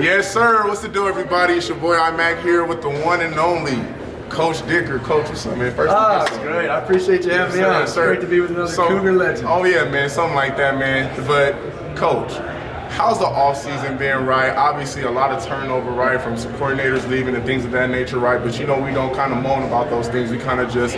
Yes, sir. What's the deal, everybody? It's your boy iMac here with the one and only Coach Dickert. Coach, what's up, man? It's great. I appreciate you having me on. It's great to be with another Cougar legend. Oh, yeah, man. Something like that, man. But, Coach, how's the offseason been, right? Obviously, a lot of turnover, right, from some coordinators leaving and things of that nature, right? But, we don't kind of moan about those things. We kind of just,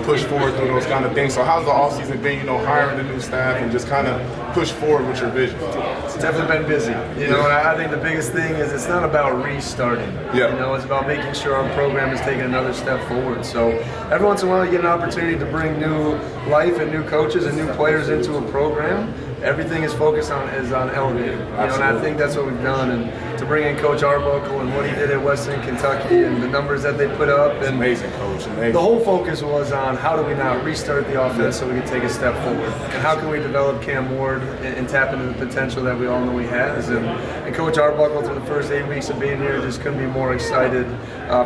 push forward through those kind of things. So how's the offseason been, hiring the new staff and just kind of push forward with your vision? It's definitely been busy, and I think the biggest thing is it's not about restarting. Yeah. It's about making sure our program is taking another step forward. So every once in a while you get an opportunity to bring new life and new coaches and new players into a program. Everything is focused on elevating. And I think that's what we've done. And to bring in Coach Arbuckle and what he did at Western Kentucky and the numbers that they put up. It's amazing, Coach. Amazing. The whole focus was on how do we now restart the offense so we can take a step forward, and how can we develop Cam Ward and tap into the potential that we all know he has. And Coach Arbuckle, through the first 8 weeks of being here, just couldn't be more excited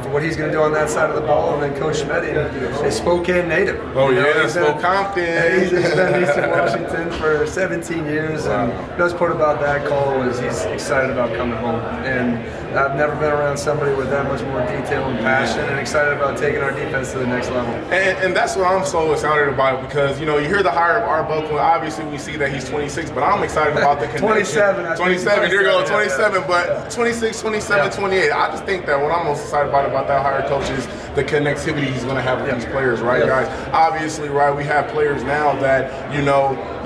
for what he's going to do on that side of the ball. And then Coach Schmedding is Spokane native. Oh, yeah, Spokane. He's been in Eastern Washington for 17 years, and the best part about that call was he's excited about coming home. And I've never been around somebody with that much more detail and passion, and excited about taking our defense to the next level. And that's what I'm so excited about, because you hear the hire of Arbuckle. Obviously, we see that he's 26, but I'm excited about the connection. 27. 27. Here you go, 27. Yeah. But 26, 27, 28. I just think that what I'm most excited about that hire, coach, is the connectivity he's going to have with these players, right, guys? Obviously, right, we have players now that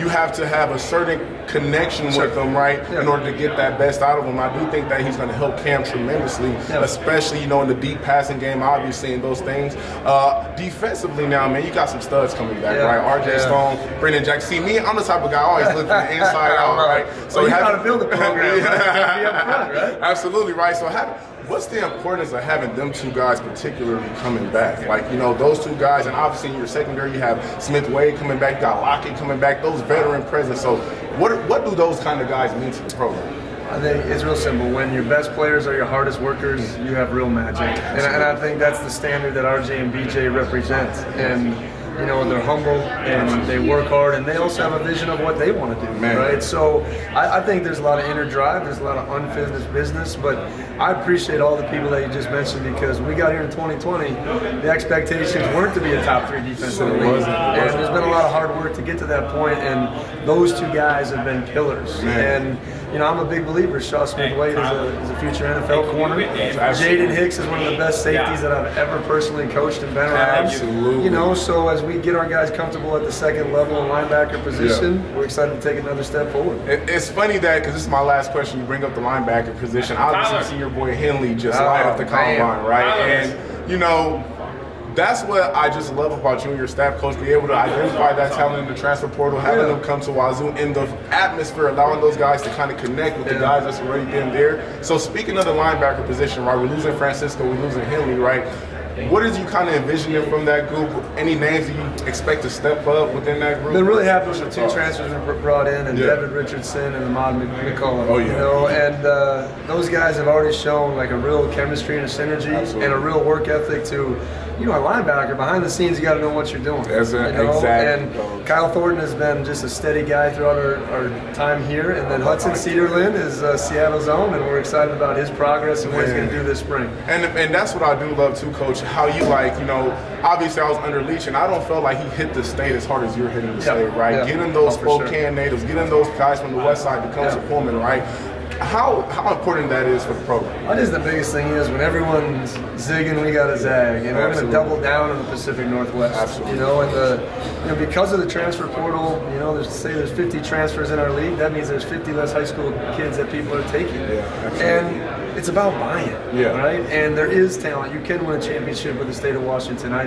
you have to have a certain connection with them, right, in order to get that best out of them. I do think that he's going to help Cam tremendously, especially, in the deep passing game, obviously, and those things. Defensively now, man, you got some studs coming back, right? RJ Stone, Brendan Jackson. See, me, I'm the type of guy I always look from the inside out, right? So you got to build a program, right? Be up front, right? Absolutely, right? So what's the importance of having them two guys particularly coming back? Like, those two guys, and obviously in your secondary you have Smith Wade coming back, you got Lockett coming back, those veteran presence. So what do those kind of guys mean to the program? I think it's real simple. When your best players are your hardest workers, you have real magic. And I think that's the standard that RJ and BJ represent. And they're humble and they work hard, and they also have a vision of what they want to do, right? So I think there's a lot of inner drive, there's a lot of unfinished business, but I appreciate all the people that you just mentioned, because we got here in 2020, the expectations weren't to be a top 3 defense in the league. And there's been a lot of hard work to get to that point, and those two guys have been pillars. And I'm a big believer. Shaw Smith-Wade is a future NFL corner. Jaden Hicks is one of the best safeties that I've ever personally coached and been around. Absolutely. So as we get our guys comfortable at the second level in linebacker position, we're excited to take another step forward. It's funny that, because this is my last question, you bring up the linebacker position. Obviously, see your boy Henley just light off the combine, right? And, that's what I just love about you and your staff, coach, be able to identify that talent in the transfer portal, having them come to Wazoo in the atmosphere, allowing those guys to kind of connect with the guys that's already been there. So speaking of the linebacker position, right, we're losing Francisco, we're losing Henley, right? What did you kind of envisioning from that group? Any names that you expect to step up within that group? Been really happy with the 2 transfers we brought in, and Devin Richardson and Ahmad McCullough. Oh, yeah. And those guys have already shown like a real chemistry and a synergy and a real work ethic to, a linebacker. Behind the scenes, you got to know what you're doing. Exactly. And Kyle Thornton has been just a steady guy throughout our time here. And then Hudson Cedarland is Seattle's own, and we're excited about his progress and what he's going to do this spring. And that's what I do love too, Coach. How you obviously I was under Leach, and I don't feel like he hit the state as hard as you're hitting the state, right? Getting those Spokane natives, getting those guys from the west side to come to Pullman, right? How important that is for the program? What is the biggest thing is when everyone's zigging, we got to zag, and we're going to double down in the Pacific Northwest. Absolutely. And because of the transfer portal, there's 50 transfers in our league. That means there's 50 less high school kids that people are taking. And it's about buying, right? And there is talent. You can win a championship with the state of Washington. I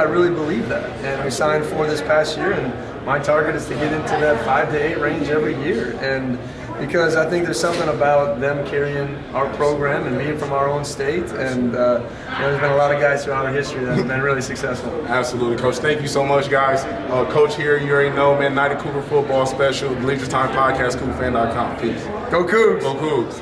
really believe that. And we signed 4 this past year, and my target is to get into that 5 to 8 range every year. And because I think there's something about them carrying our program and being from our own state, and there's been a lot of guys throughout our history that have been really successful. Absolutely, Coach. Thank you so much, guys. Coach here, you already know, man, Night of Cougar Football Special, Leisure Time Podcast, CougarFan.com. Peace. Go Cougs! Go Cougs.